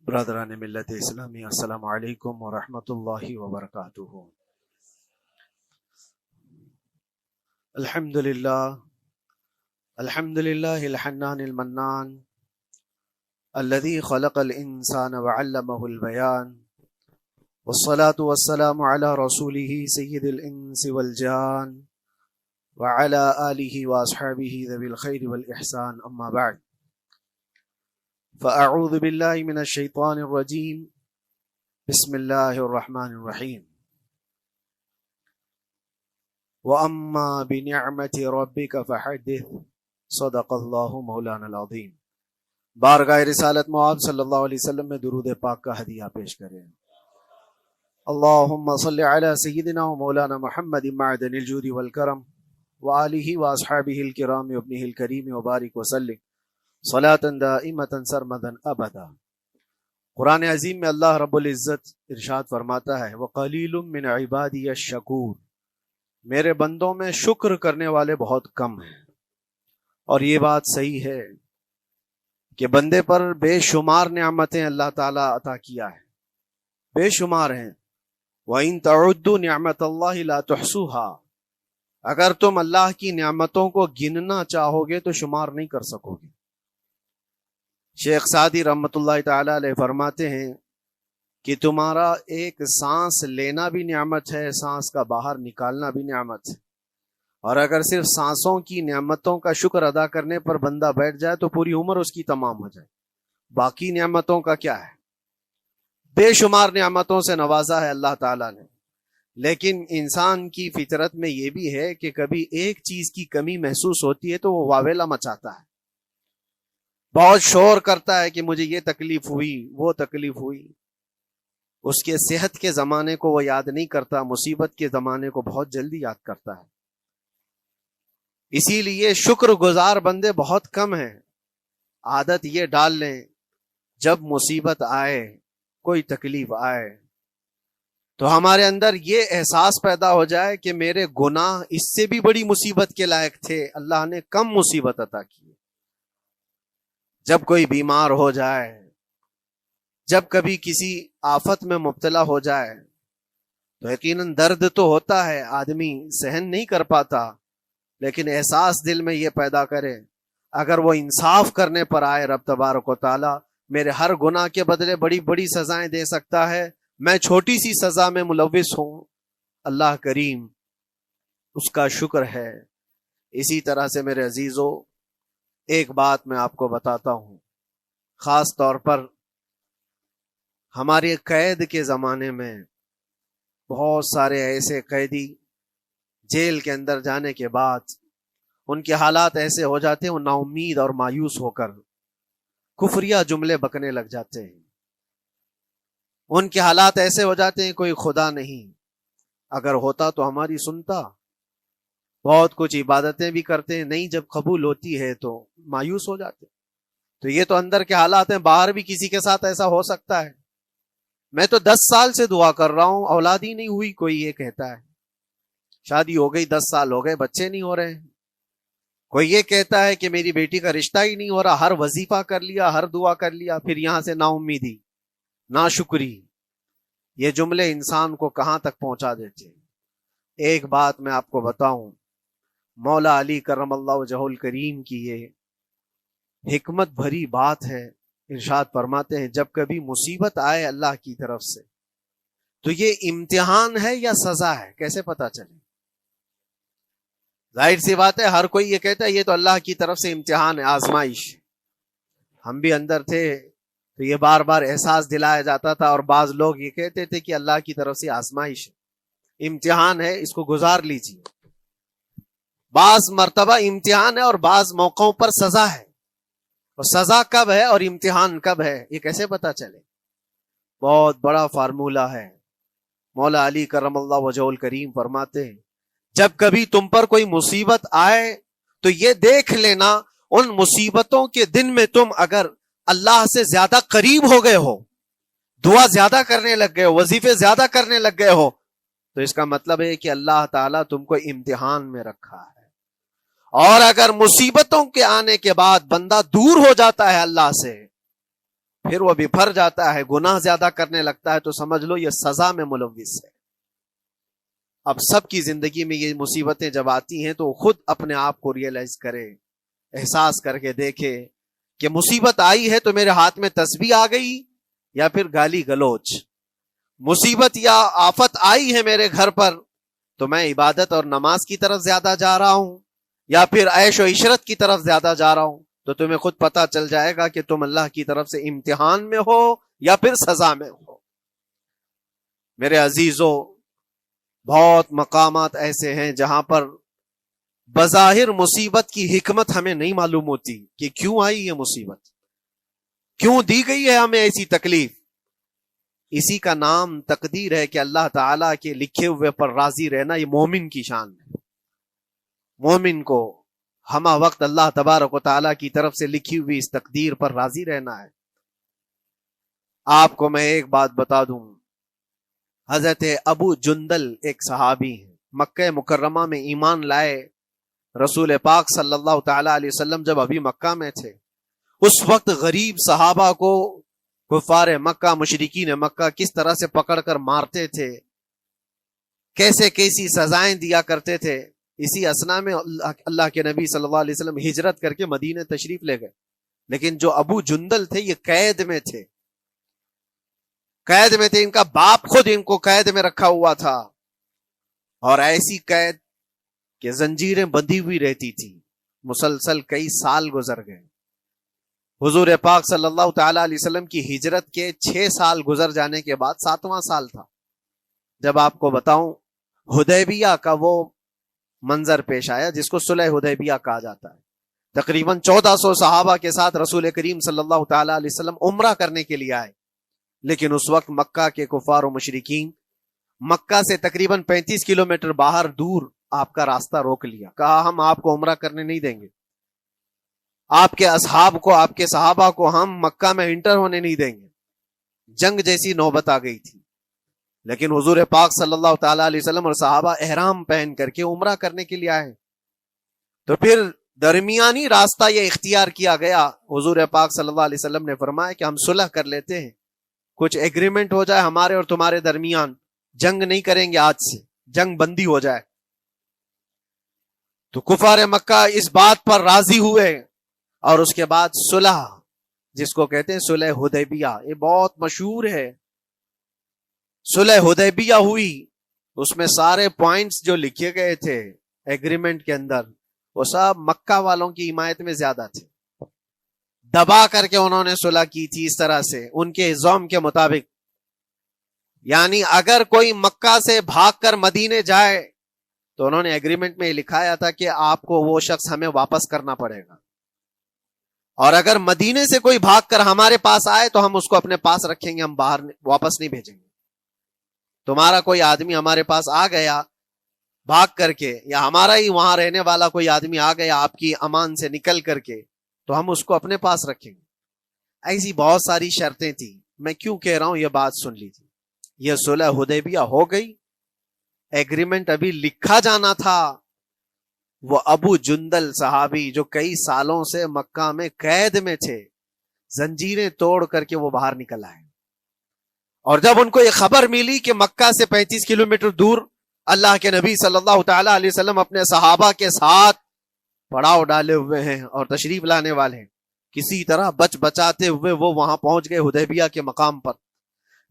برادران ملت اسلامی، السلام علیکم ورحمۃ اللہ وبرکاتہ۔ الحمد للہ الحنان المنان الذي خلق الانسان وعلمه البیان، والصلاة والسلام على رسوله سید الانس والجان وعلى آلہ واصحابہ ذوی الخیر والاحسان، اما بعد، فاعوذ باللہ من الشیطان الرجیم، بسم اللہ الرحمن الرحیم۔ وَأَمَّا بِنِعْمَةِ رَبِّكَ فَحَدِّثْ، صدق اللہ مولانا العظیم۔ بارگاہ رسالت معاذ صلی اللہ علیہ وسلم میں درود پاک کا ہدیہ پیش کریں۔ اللہم صل علی سیدنا و مولانا محمد معدن الجود والکرم وآلہ واصحابہ الکرام وابنہ الکریم وبارک وسلم صلاة دائمة سرمدا ابدا۔ قرآن عظیم میں اللہ رب العزت ارشاد فرماتا ہے، وَقَلِيلٌ مِّنْ عِبَادِيَ الشَّكُورُ، میرے بندوں میں شکر کرنے والے بہت کم ہیں۔ اور یہ بات صحیح ہے کہ بندے پر بے شمار نعمتیں اللہ تعالیٰ عطا کیا ہے، بے شمار ہیں۔ وَإِن تَعُدُّوا نِعْمَتَ اللَّهِ لَا تُحْصُوهَا، اگر تم اللہ کی نعمتوں کو گننا چاہو گے تو شمار نہیں کر سکو گے۔ شیخ سعدی رحمۃ اللہ تعالی علیہ فرماتے ہیں کہ تمہارا ایک سانس لینا بھی نعمت ہے، سانس کا باہر نکالنا بھی نعمت ہے، اور اگر صرف سانسوں کی نعمتوں کا شکر ادا کرنے پر بندہ بیٹھ جائے تو پوری عمر اس کی تمام ہو جائے۔ باقی نعمتوں کا کیا ہے؟ بے شمار نعمتوں سے نوازا ہے اللہ تعالیٰ نے، لیکن انسان کی فطرت میں یہ بھی ہے کہ کبھی ایک چیز کی کمی محسوس ہوتی ہے تو وہ واویلا مچاتا ہے، بہت شور کرتا ہے کہ مجھے یہ تکلیف ہوئی، وہ تکلیف ہوئی۔ اس کے صحت کے زمانے کو وہ یاد نہیں کرتا، مصیبت کے زمانے کو بہت جلدی یاد کرتا ہے۔ اسی لیے شکر گزار بندے بہت کم ہیں۔ عادت یہ ڈال لیں، جب مصیبت آئے، کوئی تکلیف آئے، تو ہمارے اندر یہ احساس پیدا ہو جائے کہ میرے گناہ اس سے بھی بڑی مصیبت کے لائق تھے، اللہ نے کم مصیبت عطا کی۔ جب کوئی بیمار ہو جائے، جب کبھی کسی آفت میں مبتلا ہو جائے تو یقیناً درد تو ہوتا ہے، آدمی سہن نہیں کر پاتا، لیکن احساس دل میں یہ پیدا کرے اگر وہ انصاف کرنے پر آئے رب تبارک و تعالی میرے ہر گناہ کے بدلے بڑی بڑی سزائیں دے سکتا ہے، میں چھوٹی سی سزا میں ملوث ہوں، اللہ کریم اس کا شکر ہے۔ اسی طرح سے میرے عزیزو، ایک بات میں آپ کو بتاتا ہوں، خاص طور پر ہمارے قید کے زمانے میں بہت سارے ایسے قیدی جیل کے اندر جانے کے بعد ان کے حالات ایسے ہو جاتے ہیں، وہ نا امید اور مایوس ہو کر کفریہ جملے بکنے لگ جاتے ہیں۔ ان کے حالات ایسے ہو جاتے ہیں کوئی خدا نہیں، اگر ہوتا تو ہماری سنتا، بہت کچھ عبادتیں بھی کرتے ہیں، نہیں جب قبول ہوتی ہے تو مایوس ہو جاتے۔ تو یہ تو اندر کے حالات ہیں، باہر بھی کسی کے ساتھ ایسا ہو سکتا ہے۔ میں تو 10 سال سے دعا کر رہا ہوں، اولاد ہی نہیں ہوئی، کوئی یہ کہتا ہے۔ شادی ہو گئی، 10 سال ہو گئے، بچے نہیں ہو رہے ہیں۔ کوئی یہ کہتا ہے کہ میری بیٹی کا رشتہ ہی نہیں ہو رہا، ہر وظیفہ کر لیا، ہر دعا کر لیا، پھر یہاں سے نا امیدی، ناشکری۔ یہ جملے انسان کو کہاں تک پہنچا دیتے ہیں۔ ایک بات میں آپ کو بتاؤں، مولا علی کرم اللہ وجہہ الکریم کی یہ حکمت بھری بات ہے، ارشاد فرماتے ہیں جب کبھی مصیبت آئے اللہ کی طرف سے تو یہ امتحان ہے یا سزا ہے، کیسے پتا چلے؟ ظاہر سی بات ہے، ہر کوئی یہ کہتا ہے یہ تو اللہ کی طرف سے امتحان ہے، آزمائش۔ ہم بھی اندر تھے تو یہ بار بار احساس دلایا جاتا تھا، اور بعض لوگ یہ کہتے تھے کہ اللہ کی طرف سے آزمائش ہے، امتحان ہے، اس کو گزار لیجیے۔ بعض مرتبہ امتحان ہے اور بعض موقعوں پر سزا ہے، اور سزا کب ہے اور امتحان کب ہے یہ کیسے پتا چلے؟ بہت بڑا فارمولہ ہے۔ مولا علی کرم اللہ وجہ الکریم فرماتے ہیں جب کبھی تم پر کوئی مصیبت آئے تو یہ دیکھ لینا ان مصیبتوں کے دن میں تم اگر اللہ سے زیادہ قریب ہو گئے ہو، دعا زیادہ کرنے لگ گئے ہو، وظیفے زیادہ کرنے لگ گئے ہو، تو اس کا مطلب ہے کہ اللہ تعالیٰ تم کو امتحان میں رکھا ہے۔ اور اگر مصیبتوں کے آنے کے بعد بندہ دور ہو جاتا ہے اللہ سے، پھر وہ بپھر جاتا ہے، گناہ زیادہ کرنے لگتا ہے، تو سمجھ لو یہ سزا میں ملوث ہے۔ اب سب کی زندگی میں یہ مصیبتیں جب آتی ہیں تو خود اپنے آپ کو ریئلائز کرے، احساس کر کے دیکھے کہ مصیبت آئی ہے تو میرے ہاتھ میں تسبیح آ گئی یا پھر گالی گلوچ، مصیبت یا آفت آئی ہے میرے گھر پر تو میں عبادت اور نماز کی طرف زیادہ جا رہا ہوں یا پھر عیش و عشرت کی طرف زیادہ جا رہا ہوں، تو تمہیں خود پتا چل جائے گا کہ تم اللہ کی طرف سے امتحان میں ہو یا پھر سزا میں ہو۔ میرے عزیزو، بہت مقامات ایسے ہیں جہاں پر بظاہر مصیبت کی حکمت ہمیں نہیں معلوم ہوتی کہ کیوں آئی یہ مصیبت، کیوں دی گئی ہے ہمیں ایسی تکلیف۔ اسی کا نام تقدیر ہے کہ اللہ تعالیٰ کے لکھے ہوئے پر راضی رہنا یہ مومن کی شان ہے۔ مومن کو ہمہ وقت اللہ تبارک و تعالیٰ کی طرف سے لکھی ہوئی اس تقدیر پر راضی رہنا ہے۔ آپ کو میں ایک بات بتا دوں، حضرت ابو جندل ایک صحابی ہیں، مکہ مکرمہ میں ایمان لائے، رسول پاک صلی اللہ تعالی علیہ وسلم جب ابھی مکہ میں تھے، اس وقت غریب صحابہ کو کفار مکہ، مشرکین مکہ کس طرح سے پکڑ کر مارتے تھے، کیسے کیسی سزائیں دیا کرتے تھے۔ اسی اسنا میں اللہ کے نبی صلی اللہ علیہ وسلم ہجرت کر کے مدینے تشریف لے گئے، لیکن جو ابو جندل تھے یہ قید میں تھے، قید میں تھے، ان کا باپ خود ان کو قید میں رکھا ہوا تھا، اور ایسی قید کہ زنجیریں بندھی ہوئی رہتی تھی، مسلسل کئی سال گزر گئے۔ حضور پاک صلی اللہ تعالی علیہ وسلم کی ہجرت کے 6 سال گزر جانے کے بعد 7واں سال تھا جب آپ کو بتاؤں حدیبیہ کا وہ منظر پیش آیا جس کو صلح حدیبیہ کہا جاتا ہے۔ تقریباً 1400 صحابہ کے ساتھ رسول کریم صلی اللہ تعالی علیہ وسلم عمرہ کرنے کے لیے آئے، لیکن اس وقت مکہ کے کفار و مشرکین مکہ سے تقریباً 35 کلومیٹر باہر دور آپ کا راستہ روک لیا، کہا ہم آپ کو عمرہ کرنے نہیں دیں گے، آپ کے اصحاب کو، آپ کے صحابہ کو ہم مکہ میں انٹر ہونے نہیں دیں گے۔ جنگ جیسی نوبت آ گئی تھی، لیکن حضور پاک صلی اللہ تعالی علیہ وسلم اور صحابہ احرام پہن کر کے عمرہ کرنے کے لیے آئے، تو پھر درمیانی راستہ یہ اختیار کیا گیا۔ حضور پاک صلی اللہ علیہ وسلم نے فرمایا کہ ہم صلح کر لیتے ہیں، کچھ ایگریمنٹ ہو جائے ہمارے اور تمہارے درمیان، جنگ نہیں کریں گے، آج سے جنگ بندی ہو جائے۔ تو کفار مکہ اس بات پر راضی ہوئے، اور اس کے بعد صلح، جس کو کہتے ہیں صلح حدیبیہ، یہ بہت مشہور ہے۔ صلح حدیبیہ ہوئی، اس میں سارے پوائنٹس جو لکھے گئے تھے ایگریمنٹ کے اندر وہ سب مکہ والوں کی حمایت میں زیادہ تھے، دبا کر کے انہوں نے صلح کی تھی اس طرح سے ان کے نظام کے مطابق، یعنی اگر کوئی مکہ سے بھاگ کر مدینے جائے تو انہوں نے ایگریمنٹ میں لکھایا تھا کہ آپ کو وہ شخص ہمیں واپس کرنا پڑے گا، اور اگر مدینے سے کوئی بھاگ کر ہمارے پاس آئے تو ہم اس کو اپنے پاس رکھیں گے، ہم باہر واپس نہیں بھیجیں گے۔ تمہارا کوئی آدمی ہمارے پاس آ گیا بھاگ کر کے، یا ہمارا ہی وہاں رہنے والا کوئی آدمی آ گیا آپ کی امان سے نکل کر کے، تو ہم اس کو اپنے پاس رکھیں گے۔ ایسی بہت ساری شرطیں تھیں، میں کیوں کہہ رہا ہوں یہ بات سن لیجیے۔ یہ صلح حدیبیہ ہو گئی، ایگریمنٹ ابھی لکھا جانا تھا، وہ ابو جندل صحابی جو کئی سالوں سے مکہ میں قید میں تھے، زنجیریں توڑ کر کے وہ باہر نکل آئے، اور جب ان کو یہ خبر ملی کہ مکہ سے 35 کلومیٹر دور اللہ کے نبی صلی اللہ تعالی علیہ وسلم اپنے صحابہ کے ساتھ پڑاؤ ڈالے ہوئے ہیں اور تشریف لانے والے ہیں، کسی طرح بچ بچاتے ہوئے وہ وہاں پہنچ گئے حدیبیہ کے مقام پر۔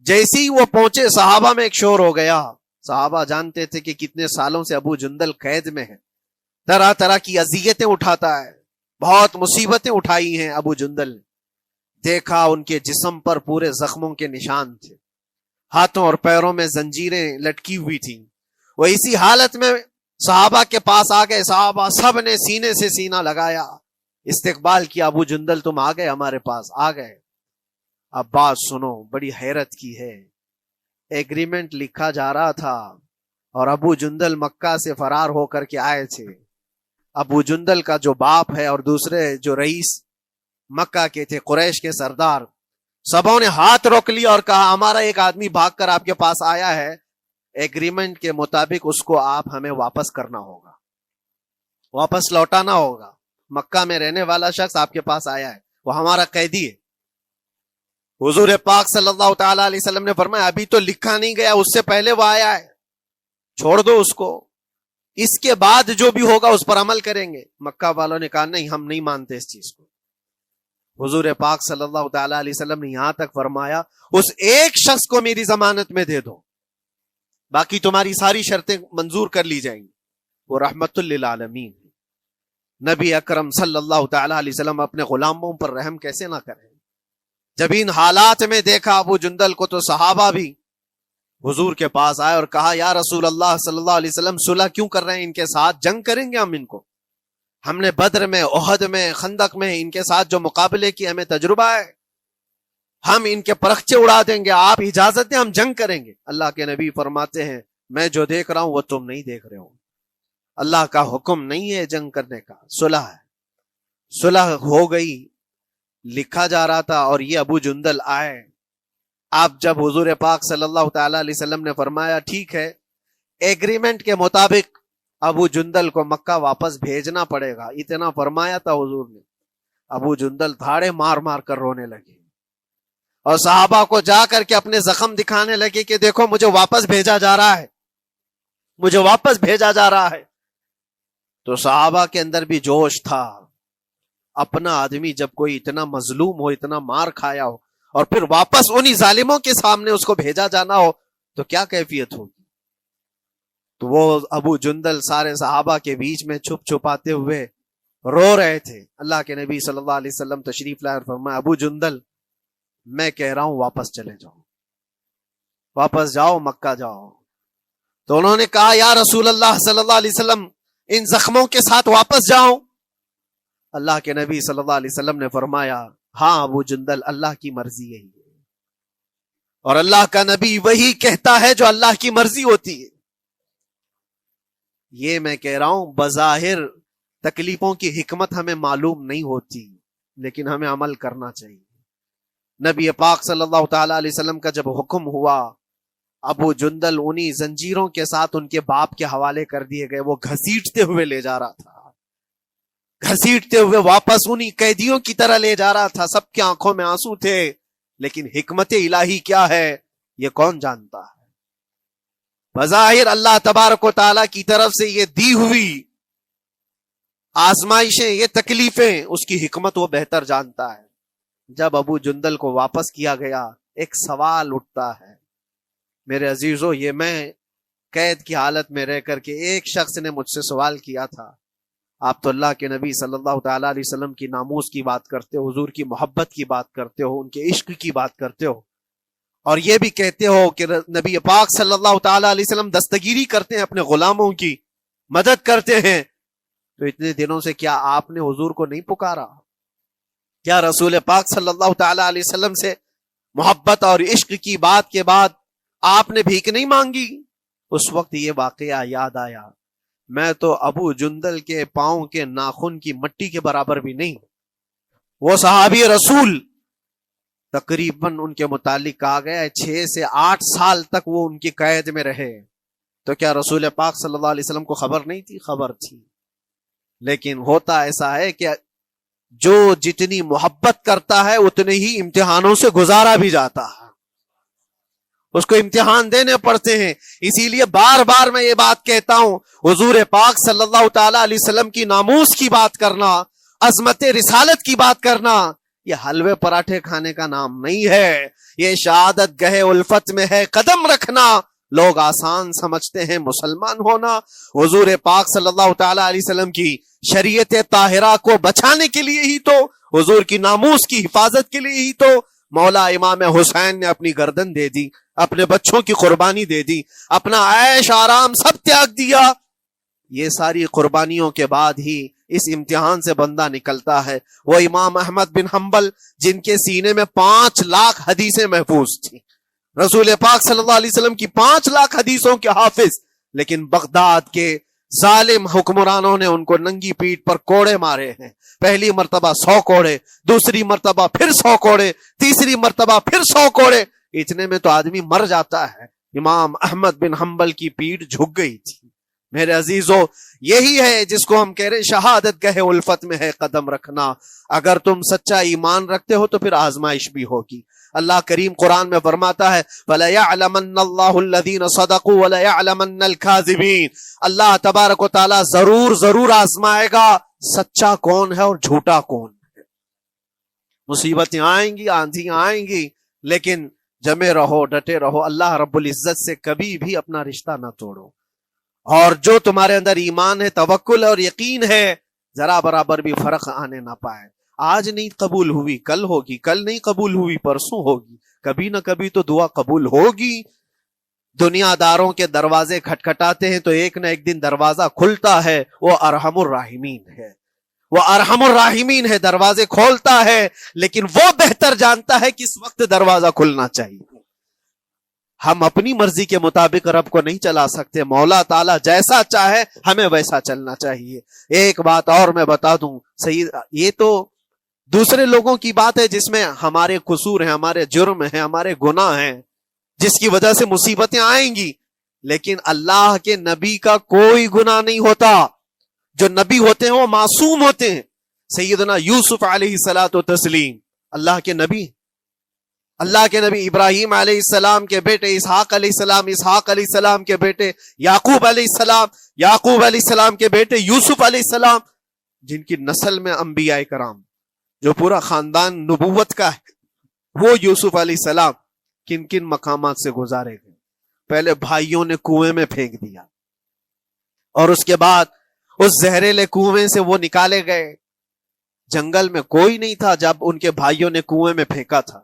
جیسے ہی وہ پہنچے صحابہ میں ایک شور ہو گیا، صحابہ جانتے تھے کہ کتنے سالوں سے ابو جندل قید میں ہے، طرح طرح کی اذیتیں اٹھاتا ہے، بہت مصیبتیں اٹھائی ہیں ابو جندل نے۔ دیکھا ان کے جسم پر پورے زخموں کے نشان تھے، ہاتھوں اور پیروں میں زنجیریں لٹکی ہوئی تھیں۔ وہ اسی حالت میں صحابہ کے پاس آ گئے، صحابہ سب نے سینے سے سینہ لگایا، استقبال کیا، ابو جندل تم آ گئے ہمارے پاس، آ گئے۔ اب بات سنو، بڑی حیرت کی ہے، ایگریمنٹ لکھا جا رہا تھا اور ابو جندل مکہ سے فرار ہو کر کے آئے تھے۔ ابو جندل کا جو باپ ہے اور دوسرے جو رئیس مکہ کے تھے، قریش کے سردار، سبوں نے ہاتھ روک لیا اور کہا ہمارا ایک آدمی بھاگ کر آپ کے پاس آیا ہے، ایگریمنٹ کے مطابق اس کو آپ ہمیں واپس کرنا ہوگا، واپس لوٹانا ہوگا۔ مکہ میں رہنے والا شخص آپ کے پاس آیا ہے، وہ ہمارا قیدی ہے۔ حضور پاک صلی اللہ تعالی علیہ وسلم نے فرمایا ابھی تو لکھا نہیں گیا، اس سے پہلے وہ آیا ہے، چھوڑ دو اس کو، اس کے بعد جو بھی ہوگا اس پر عمل کریں گے۔ مکہ والوں نے کہا نہیں، ہم نہیں مانتے اس چیز کو۔ حضور پاک صلی اللہ تعالی علیہ وسلم نے یہاں تک فرمایا اس ایک شخص کو میری ضمانت میں دے دو، باقی تمہاری ساری شرطیں منظور کر لی جائیں گی۔ وہ رحمت للعالمین، نبی اکرم صلی اللہ تعالی علیہ وسلم اپنے غلاموں پر رحم کیسے نہ کریں۔ جب ان حالات میں دیکھا ابو جندل کو تو صحابہ بھی حضور کے پاس آئے اور کہا یا رسول اللہ صلی اللہ علیہ وسلم صلح کیوں کر رہے ہیں، ان کے ساتھ جنگ کریں گے ہم ان کو، ہم نے بدر میں، احد میں، خندق میں ان کے ساتھ جو مقابلے کی ہمیں تجربہ ہے، ہم ان کے پرخچے اڑا دیں گے، آپ اجازت دیں ہم جنگ کریں گے۔ اللہ کے نبی فرماتے ہیں میں جو دیکھ رہا ہوں وہ تم نہیں دیکھ رہے ہو، اللہ کا حکم نہیں ہے جنگ کرنے کا، صلح ہے۔ صلح ہو گئی، لکھا جا رہا تھا، اور یہ ابو جندل آئے۔ آپ جب حضور پاک صلی اللہ تعالی علیہ وسلم نے فرمایا ٹھیک ہے، ایگریمنٹ کے مطابق ابو جندل کو مکہ واپس بھیجنا پڑے گا، اتنا فرمایا تھا حضور نے، ابو جندل دھاڑے مار مار کر رونے لگے اور صحابہ کو جا کر کے اپنے زخم دکھانے لگے کہ دیکھو مجھے واپس بھیجا جا رہا ہے، مجھے واپس بھیجا جا رہا ہے۔ تو صحابہ کے اندر بھی جوش تھا، اپنا آدمی جب کوئی اتنا مظلوم ہو، اتنا مار کھایا ہو، اور پھر واپس انہی ظالموں کے سامنے اس کو بھیجا جانا ہو تو کیا کیفیت ہوگی۔ تو وہ ابو جندل سارے صحابہ کے بیچ میں چھپ چھپاتے ہوئے رو رہے تھے۔ اللہ کے نبی صلی اللہ علیہ وسلم تشریف لائے اور فرمایا ابو جندل میں کہہ رہا ہوں واپس چلے جاؤ، واپس جاؤ، مکہ جاؤ۔ تو انہوں نے کہا یا رسول اللہ صلی اللہ علیہ وسلم ان زخموں کے ساتھ واپس جاؤ۔ اللہ کے نبی صلی اللہ علیہ وسلم نے فرمایا ہاں ابو جندل، اللہ کی مرضی یہی ہے، اور اللہ کا نبی وہی کہتا ہے جو اللہ کی مرضی ہوتی ہے۔ یہ میں کہہ رہا ہوں بظاہر تکلیفوں کی حکمت ہمیں معلوم نہیں ہوتی، لیکن ہمیں عمل کرنا چاہیے۔ نبی پاک صلی اللہ تعالی علیہ وسلم کا جب حکم ہوا، ابو جندل انہی زنجیروں کے ساتھ ان کے باپ کے حوالے کر دیے گئے، وہ گھسیٹتے ہوئے لے جا رہا تھا، گھسیٹتے ہوئے واپس انہی قیدیوں کی طرح لے جا رہا تھا۔ سب کی آنکھوں میں آنسو تھے، لیکن حکمت الہی کیا ہے یہ کون جانتا ہے۔ بظاہر اللہ تبارک و تعالیٰ کی طرف سے یہ دی ہوئی آزمائشیں، یہ تکلیفیں، اس کی حکمت وہ بہتر جانتا ہے۔ جب ابو جندل کو واپس کیا گیا، ایک سوال اٹھتا ہے میرے عزیزو، یہ میں قید کی حالت میں رہ کر کے ایک شخص نے مجھ سے سوال کیا تھا، آپ تو اللہ کے نبی صلی اللہ تعالی علیہ وسلم کی ناموس کی بات کرتے ہو، حضور کی محبت کی بات کرتے ہو، ان کے عشق کی بات کرتے ہو، اور یہ بھی کہتے ہو کہ نبی پاک صلی اللہ تعالی علیہ وسلم دستگیری کرتے ہیں، اپنے غلاموں کی مدد کرتے ہیں، تو اتنے دنوں سے کیا آپ نے حضور کو نہیں پکارا؟ کیا رسول پاک صلی اللہ تعالی علیہ وسلم سے محبت اور عشق کی بات کے بعد آپ نے بھیک نہیں مانگی؟ اس وقت یہ واقعہ یاد آیا، میں تو ابو جندل کے پاؤں کے ناخن کی مٹی کے برابر بھی نہیں۔ وہ صحابی رسول تقریباً ان کے متعلق کہا گیا ہے 6 سے 8 سال تک وہ ان کی قید میں رہے، تو کیا رسول پاک صلی اللہ علیہ وسلم کو خبر نہیں تھی؟ خبر تھی، لیکن ہوتا ایسا ہے کہ جو جتنی محبت کرتا ہے اتنے ہی امتحانوں سے گزارا بھی جاتا ہے، اس کو امتحان دینے پڑتے ہیں۔ اسی لیے بار بار میں یہ بات کہتا ہوں، حضور پاک صلی اللہ تعالی علیہ وسلم کی ناموس کی بات کرنا، عظمت رسالت کی بات کرنا، یہ حلوے پراٹھے کھانے کا نام نہیں ہے، یہ شہادت گہے الفت میں ہے قدم رکھنا۔ لوگ آسان سمجھتے ہیں مسلمان ہونا، حضور پاک صلی اللہ تعالی علیہ وسلم کی شریعت طاہرہ کو بچانے کے لیے ہی تو، حضور کی ناموس کی حفاظت کے لیے ہی تو مولا امام حسین نے اپنی گردن دے دی، اپنے بچوں کی قربانی دے دی، اپنا عیش آرام سب تیاگ دیا۔ یہ ساری قربانیوں کے بعد ہی اس امتحان سے بندہ نکلتا ہے۔ وہ امام احمد بن حنبل جن کے سینے میں 5 لاکھ حدیثیں محفوظ تھیں، رسول پاک صلی اللہ علیہ وسلم کی 5 لاکھ حدیثوں کے حافظ، لیکن بغداد کے ظالم حکمرانوں نے ان کو ننگی پیٹھ پر کوڑے مارے ہیں، پہلی مرتبہ 100 کوڑے، دوسری مرتبہ پھر 100 کوڑے، تیسری مرتبہ پھر 100 کوڑے، اتنے میں تو آدمی مر جاتا ہے۔ امام احمد بن حنبل کی پیٹھ جھک گئی تھی، میرے عزیزو یہی ہے جس کو ہم کہہ رہے شہادت گہے الفت میں ہے قدم رکھنا. اگر تم سچا ایمان رکھتے ہو تو پھر آزمائش بھی ہوگی. اللہ کریم قرآن میں فرماتا ہے وَلَيَعْلَمَنَّ اللَّهُ الَّذِينَ صَدَقُوا وَلَيَعْلَمَنَّ الْكَاذِبِينَ. اللہ تبارک و تعالی ضرور آزمائے گا سچا کون ہے اور جھوٹا کون ہے. مصیبتیں آئیں گی، آندھیاں آئیں گی، لیکن جمے رہو، ڈٹے رہو. اللہ رب العزت سے کبھی بھی اپنا رشتہ نہ توڑو. اور جو تمہارے اندر ایمان ہے، توکل اور یقین ہے، ذرا برابر بھی فرق آنے نہ پائے. آج نہیں قبول ہوئی کل ہوگی، کل نہیں قبول ہوئی پرسوں ہوگی، کبھی نہ کبھی تو دعا قبول ہوگی. دنیا داروں کے دروازے کھٹکھٹاتے ہیں تو ایک نہ ایک دن دروازہ کھلتا ہے. وہ ارحم الراحمین ہے، وہ ارحم الراحمین ہے، دروازے کھولتا ہے، لیکن وہ بہتر جانتا ہے کس وقت دروازہ کھلنا چاہیے. ہم اپنی مرضی کے مطابق رب کو نہیں چلا سکتے. مولا تعالیٰ جیسا چاہے ہمیں ویسا چلنا چاہیے. ایک بات اور میں بتا دوں سید، یہ تو دوسرے لوگوں کی بات ہے جس میں ہمارے قصور ہیں، ہمارے جرم ہیں، ہمارے گناہ ہیں، جس کی وجہ سے مصیبتیں آئیں گی. لیکن اللہ کے نبی کا کوئی گناہ نہیں ہوتا. جو نبی ہوتے ہیں وہ معصوم ہوتے ہیں. سیدنا یوسف علیہ الصلوۃ والتسلیم اللہ کے نبی، اللہ کے نبی ابراہیم علیہ السلام کے بیٹے اسحاق علیہ السلام، اسحاق علیہ السلام کے بیٹے یعقوب علیہ السلام، یعقوب علیہ السلام کے بیٹے یوسف علیہ السلام، جن کی نسل میں انبیاء کرام جو پورا خاندان نبوت کا ہے، وہ یوسف علیہ السلام کن کن مقامات سے گزارے گئے. پہلے بھائیوں نے کنویں میں پھینک دیا، اور اس کے بعد اس زہریلے کنویں سے وہ نکالے گئے. جنگل میں کوئی نہیں تھا جب ان کے بھائیوں نے کنویں میں پھینکا تھا.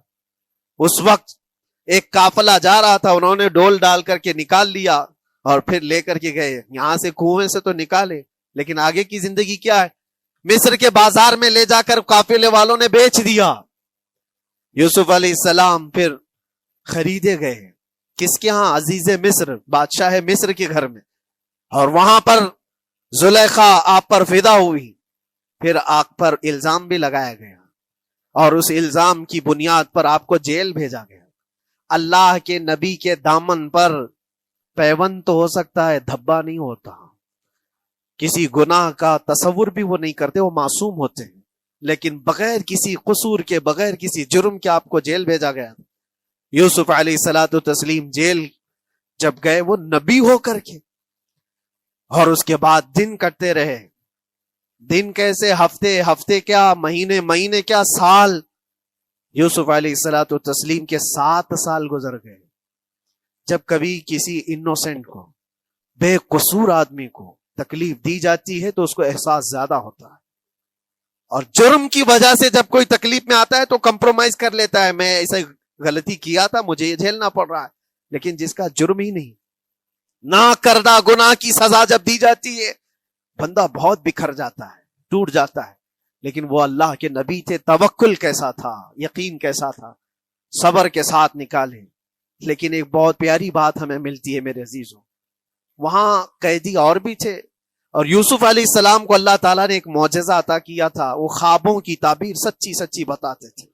اس وقت ایک قافلہ جا رہا تھا، انہوں نے ڈول ڈال کر کے نکال لیا اور پھر لے کر کے گئے. یہاں سے کنویں سے تو نکالے، لیکن آگے کی زندگی کیا ہے؟ مصر کے بازار میں لے جا کر قافلے والوں نے بیچ دیا. یوسف علیہ السلام پھر خریدے گئے کس کے ہاں؟ عزیز مصر، بادشاہ مصر کے گھر میں، اور وہاں پر زلیخا آپ پر فدا ہوئی. پھر آپ پر الزام بھی لگایا گیا، اور اس الزام کی بنیاد پر آپ کو جیل بھیجا گیا. اللہ کے نبی کے دامن پر پیوند تو ہو سکتا ہے، دھبا نہیں ہوتا. کسی گناہ کا تصور بھی وہ نہیں کرتے، وہ معصوم ہوتے ہیں. لیکن بغیر کسی قصور کے، بغیر کسی جرم کے آپ کو جیل بھیجا گیا. یوسف علیہ الصلوۃ والتسلیم جیل جب گئے وہ نبی ہو کر کے، اور اس کے بعد دن کٹتے رہے. دن کیسے؟ ہفتے، ہفتے کیا مہینے، مہینے کیا سال. یوسف علیہ الصلوۃ والتسلیم کے 7 سال گزر گئے. جب کبھی کسی انوسینٹ کو، بے قصور آدمی کو تکلیف دی جاتی ہے تو اس کو احساس زیادہ ہوتا ہے، اور جرم کی وجہ سے جب کوئی تکلیف میں آتا ہے تو کمپرومائز کر لیتا ہے، میں ایسے غلطی کیا تھا، مجھے یہ جھیلنا پڑ رہا ہے. لیکن جس کا جرم ہی نہیں، نہ کردہ گناہ کی سزا جب دی جاتی ہے، بندہ بہت بکھر جاتا ہے، ٹوٹ جاتا ہے. لیکن وہ اللہ کے نبی تھے، توکل کیسا تھا، یقین کیسا تھا، صبر کے ساتھ نکالے. لیکن ایک بہت پیاری بات ہمیں ملتی ہے میرے عزیزوں، وہاں قیدی اور بھی تھے، اور یوسف علیہ السلام کو اللہ تعالیٰ نے ایک معجزہ عطا کیا تھا. وہ خوابوں کی تعبیر سچی سچی بتاتے تھے.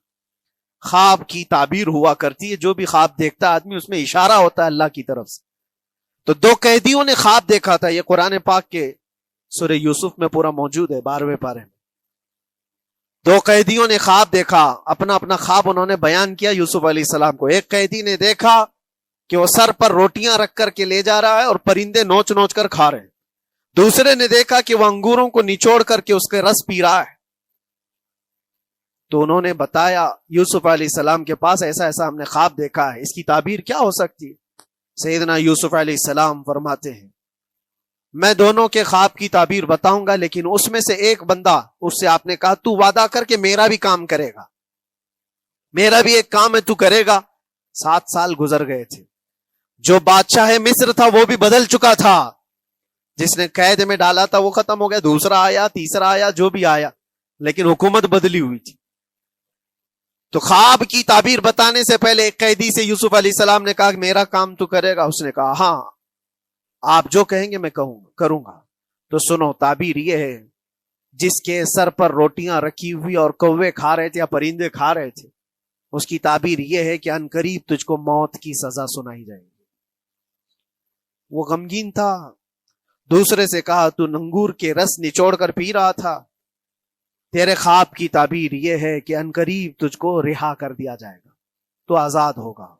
خواب کی تعبیر ہوا کرتی ہے، جو بھی خواب دیکھتا آدمی اس میں اشارہ ہوتا ہے اللہ کی طرف سے. تو 2 قیدیوں نے خواب دیکھا تھا، یہ قرآن پاک کے سورہ یوسف میں پورا موجود ہے، 12ویں پارے میں. 2 قیدیوں نے خواب دیکھا، اپنا اپنا خواب انہوں نے بیان کیا یوسف علیہ السلام کو. ایک قیدی نے دیکھا کہ وہ سر پر روٹیاں رکھ کر کے لے جا رہا ہے اور پرندے نوچ نوچ کر کھا رہے ہیں. دوسرے نے دیکھا کہ وہ انگوروں کو نچوڑ کر کے اس کے رس پی رہا ہے. تو انہوں نے بتایا یوسف علیہ السلام کے پاس ایسا ایسا ہم نے خواب دیکھا ہے، اس کی تعبیر کیا ہو سکتی ہے؟ سیدنا یوسف علیہ السلام فرماتے ہیں میں دونوں کے خواب کی تعبیر بتاؤں گا، لیکن اس میں سے ایک بندہ، اس سے آپ نے کہا تو وعدہ کر کے میرا بھی کام کرے گا، میرا بھی ایک کام ہے تو کرے گا. 7 سال گزر گئے تھے. جو بادشاہ مصر تھا وہ بھی بدل چکا تھا، جس نے قید میں ڈالا تھا وہ ختم ہو گیا، دوسرا آیا، تیسرا آیا، جو بھی آیا، لیکن حکومت بدلی ہوئی تھی. تو خواب کی تعبیر بتانے سے پہلے ایک قیدی سے یوسف علیہ السلام نے کہا کہ میرا کام تو کرے گا. اس نے کہا ہاں آپ جو کہیں گے میں کروں گا. تو سنو، تعبیر یہ ہے، جس کے سر پر روٹیاں رکھی ہوئی اور کوے کھا رہے تھے یا پرندے کھا رہے تھے، اس کی تعبیر یہ ہے کہ عنقریب تجھ کو موت کی سزا سنائی جائے گی. وہ غمگین تھا، دوسرے سے کہا تو انگور کے رس نچوڑ کر پی رہا تھا، تیرے خواب کی تعبیر یہ ہے کہ عنقریب تجھ کو رہا کر دیا جائے گا، تو آزاد ہوگا،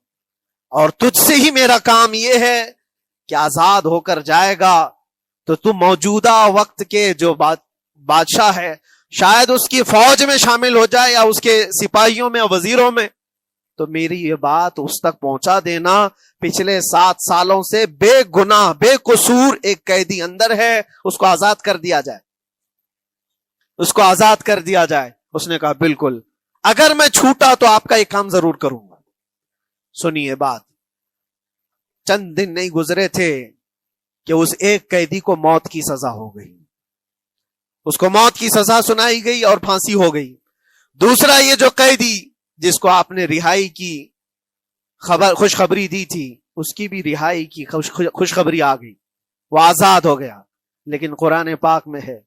اور تجھ سے ہی میرا کام یہ ہے کہ آزاد ہو کر جائے گا تو تو موجودہ وقت کے جو بادشاہ ہے شاید اس کی فوج میں شامل ہو جائے یا اس کے سپاہیوں میں یا وزیروں میں، تو میری یہ بات اس تک پہنچا دینا، پچھلے 7 سالوں سے بے گناہ بے قصور ایک قیدی اندر ہے، اس کو آزاد کر دیا جائے، اس کو آزاد کر دیا جائے۔ اس نے کہا بالکل، اگر میں چھوٹا تو آپ کا یہ کام ضرور کروں گا۔ سنیے بات، چند دن نہیں گزرے تھے کہ اس ایک قیدی کو موت کی سزا ہو گئی، اس کو موت کی سزا سنائی گئی اور پھانسی ہو گئی۔ دوسرا یہ جو قیدی جس کو آپ نے رہائی کی خوشخبری دی تھی، اس کی بھی رہائی کی خوشخبری آ گئی، وہ آزاد ہو گیا۔ لیکن قرآن پاک میں ہے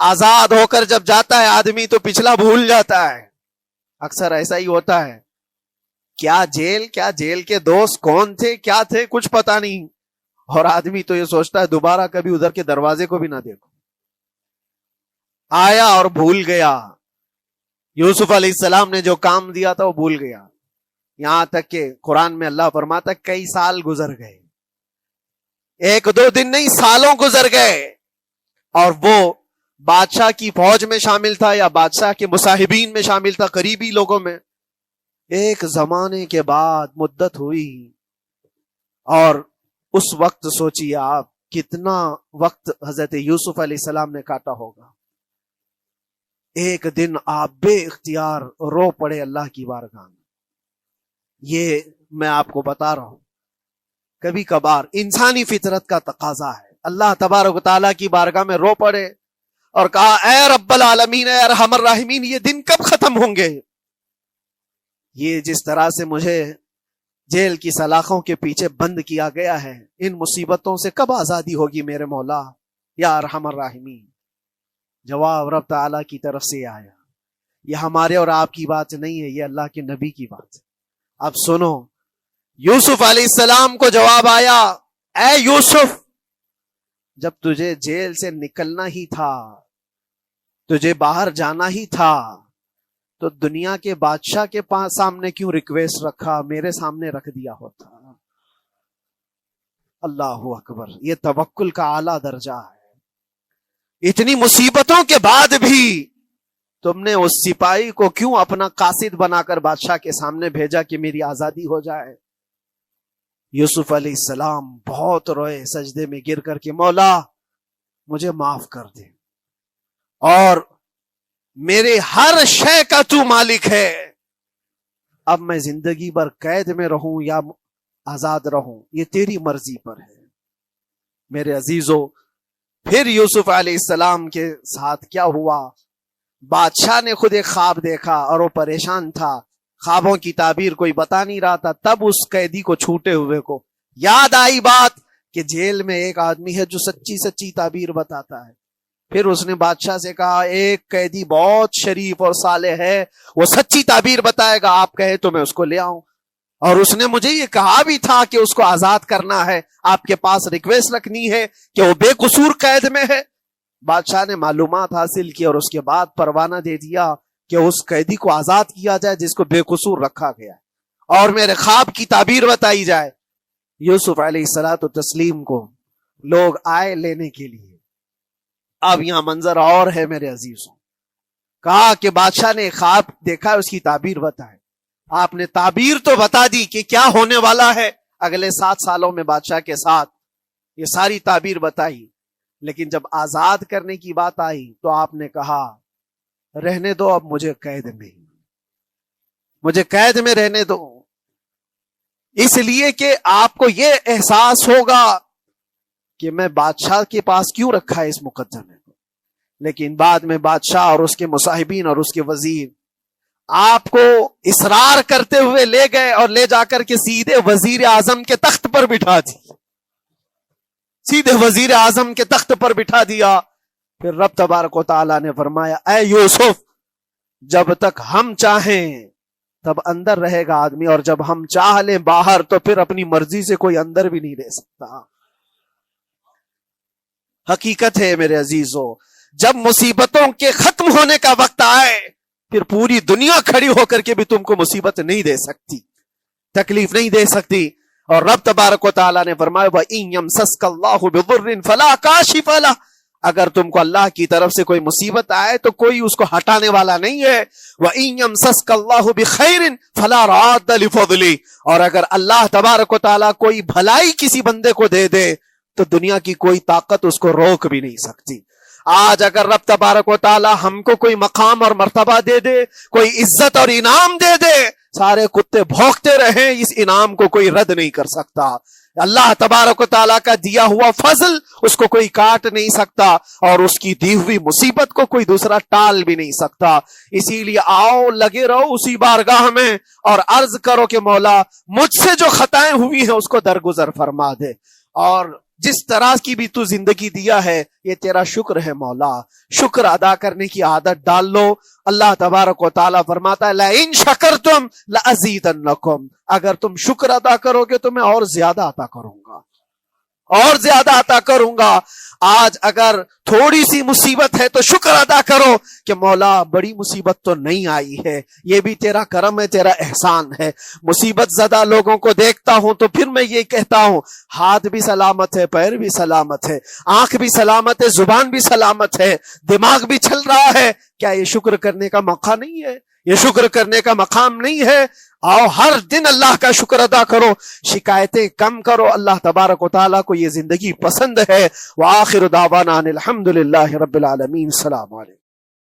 آزاد ہو کر جب جاتا ہے آدمی تو پچھلا بھول جاتا ہے، اکثر ایسا ہی ہوتا ہے، کیا جیل کے دوست کون تھے کیا تھے کچھ پتا نہیں، اور آدمی تو یہ سوچتا ہے دوبارہ کبھی ادھر کے دروازے کو بھی نہ دیکھو، آیا اور بھول گیا۔ یوسف علیہ السلام نے جو کام دیا تھا وہ بھول گیا، یہاں تک کہ قرآن میں اللہ فرماتا کئی سال گزر گئے، 1-2 دن نہیں، سالوں گزر گئے، اور وہ بادشاہ کی فوج میں شامل تھا یا بادشاہ کے مصاحبین میں شامل تھا، قریبی لوگوں میں۔ ایک زمانے کے بعد مدت ہوئی، اور اس وقت سوچیے آپ کتنا وقت حضرت یوسف علیہ السلام نے کاٹا ہوگا۔ ایک دن آپ بے اختیار رو پڑے اللہ کی بارگاہ میں۔ یہ میں آپ کو بتا رہا ہوں، کبھی کبھار انسانی فطرت کا تقاضا ہے، اللہ تبارک و تعالیٰ کی بارگاہ میں رو پڑے اور کہا اے رب العالمین، اے ارحم الراحمین، یہ دن کب ختم ہوں گے؟ یہ جس طرح سے مجھے جیل کی سلاخوں کے پیچھے بند کیا گیا ہے، ان مصیبتوں سے کب آزادی ہوگی میرے مولا یا ارحم الراحمین؟ جواب رب تعالیٰ کی طرف سے آیا، یہ ہمارے اور آپ کی بات نہیں ہے، یہ اللہ کے نبی کی بات ہے۔ اب سنو، یوسف علیہ السلام کو جواب آیا، اے یوسف، جب تجھے جیل سے نکلنا ہی تھا، تجھے باہر جانا ہی تھا، تو دنیا کے بادشاہ کے پاس سامنے کیوں ریکویسٹ رکھا، میرے سامنے رکھ دیا ہوتا۔ اللہ اکبر، یہ توکل کا اعلیٰ درجہ ہے۔ اتنی مصیبتوں کے بعد بھی تم نے اس سپاہی کو کیوں اپنا قاصد بنا کر بادشاہ کے سامنے بھیجا کہ میری آزادی ہو جائے؟ یوسف علیہ السلام بہت روئے سجدے میں گر کر کے، مولا مجھے معاف کر دے، اور میرے ہر شے کا تو مالک ہے، اب میں زندگی بھر قید میں رہوں یا آزاد رہوں یہ تیری مرضی پر ہے۔ میرے عزیزو، پھر یوسف علیہ السلام کے ساتھ کیا ہوا؟ بادشاہ نے خود ایک خواب دیکھا اور وہ پریشان تھا، خوابوں کی تعبیر کوئی بتا نہیں رہا تھا۔ تب اس قیدی کو چھوٹے ہوئے کو یاد آئی بات کہ جیل میں ایک آدمی ہے جو سچی سچی تعبیر بتاتا ہے۔ پھر اس نے بادشاہ سے کہا ایک قیدی بہت شریف اور صالح ہے، وہ سچی تعبیر بتائے گا، آپ کہے تو میں اس کو لے آؤں، اور اس نے مجھے یہ کہا بھی تھا کہ اس کو آزاد کرنا ہے، آپ کے پاس ریکویسٹ رکھنی ہے کہ وہ بے قصور قید میں ہے۔ بادشاہ نے معلومات حاصل کی اور اس کے بعد پروانہ دے دیا کہ اس قیدی کو آزاد کیا جائے جس کو بے قصور رکھا گیا ہے، اور میرے خواب کی تعبیر بتائی جائے۔ یوسف علیہ الصلوۃ والتسلیم کو لوگ آئے لینے کے لیے۔ اب یہاں منظر اور ہے میرے عزیزوں، کہا کہ بادشاہ نے خواب دیکھا، اس کی تعبیر بتائے۔ آپ نے تعبیر تو بتا دی کہ کیا ہونے والا ہے اگلے 7 سالوں میں بادشاہ کے ساتھ، یہ ساری تعبیر بتائی، لیکن جب آزاد کرنے کی بات آئی تو آپ نے کہا رہنے دو، اب مجھے قید میں رہنے دو، اس لیے کہ آپ کو یہ احساس ہوگا کہ میں بادشاہ کے پاس کیوں رکھا ہے اس مقدمے کو۔ لیکن بعد میں بادشاہ اور اس کے مصاحبین اور اس کے وزیر آپ کو اصرار کرتے ہوئے لے گئے اور لے جا کر کے سیدھے وزیر اعظم کے تخت پر بٹھا دی، سیدھے وزیر اعظم کے تخت پر بٹھا دیا۔ پھر رب تبارک و تعالیٰ نے فرمایا اے یوسف، جب تک ہم چاہیں تب اندر رہے گا آدمی، اور جب ہم چاہ لیں باہر تو پھر اپنی مرضی سے کوئی اندر بھی نہیں رہ سکتا۔ حقیقت ہے میرے عزیزوں، جب مصیبتوں کے ختم ہونے کا وقت آئے پھر پوری دنیا کھڑی ہو کر کے بھی تم کو مصیبت نہیں دے سکتی، تکلیف نہیں دے سکتی۔ اور رب تبارک و تعالیٰ نے فرمایا وَإِن يَمْسَسْكَ اللَّهُ بِضُرٍّ فَلَا كَاشِفَ لَهُ، اگر تم کو اللہ کی طرف سے کوئی مصیبت آئے تو کوئی اس کو ہٹانے والا نہیں ہے۔ وَإِن يَمْسَسْكَ اللَّهُ بِخَيْرٍ فَلَا رَادَّ لِفَضْلِهِ، اور اگر اللہ تبارک و تعالیٰ کوئی بھلائی کسی بندے کو دے دے تو دنیا کی کوئی طاقت اس کو روک بھی نہیں سکتی۔ آج اگر رب تبارک و تعالیٰ ہم کو کوئی مقام اور مرتبہ دے دے، کوئی عزت اور انعام دے دے، سارے کتے بھونکتے رہیں، اس انعام کو کوئی رد نہیں کر سکتا۔ اللہ تبارک و تعالیٰ کا دیا ہوا فضل اس کو کوئی کاٹ نہیں سکتا، اور اس کی دی ہوئی مصیبت کو کوئی دوسرا ٹال بھی نہیں سکتا۔ اسی لیے آؤ لگے رہو اسی بارگاہ میں اور عرض کرو کہ مولا مجھ سے جو خطائیں ہوئی ہیں اس کو درگزر فرما دے، اور جس طرح کی بھی تو زندگی دیا ہے یہ تیرا شکر ہے مولا، شکر ادا کرنے کی عادت ڈال لو۔ اللہ تبارک و تعالیٰ فرماتا ہے لَإِن شَكَرْتُمْ لَأَزِيدَنَّكُمْ، اگر تم شکر ادا کرو گے تو میں اور زیادہ عطا کروں گا، اور زیادہ عطا کروں گا۔ آج اگر تھوڑی سی مصیبت ہے تو شکر ادا کرو کہ مولا بڑی مصیبت تو نہیں آئی ہے، یہ بھی تیرا کرم ہے، تیرا احسان ہے۔ مصیبت زدہ لوگوں کو دیکھتا ہوں تو پھر میں یہ کہتا ہوں ہاتھ بھی سلامت ہے، پیر بھی سلامت ہے، آنکھ بھی سلامت ہے، زبان بھی سلامت ہے، دماغ بھی چل رہا ہے، کیا یہ شکر کرنے کا موقع نہیں ہے؟ یہ شکر کرنے کا مقام نہیں ہے؟ آؤ ہر دن اللہ کا شکر ادا کرو، شکایتیں کم کرو، اللہ تبارک و تعالیٰ کو یہ زندگی پسند ہے۔ وآخر دعوانا ان الحمد للہ رب العالمین۔ السلام علیکم۔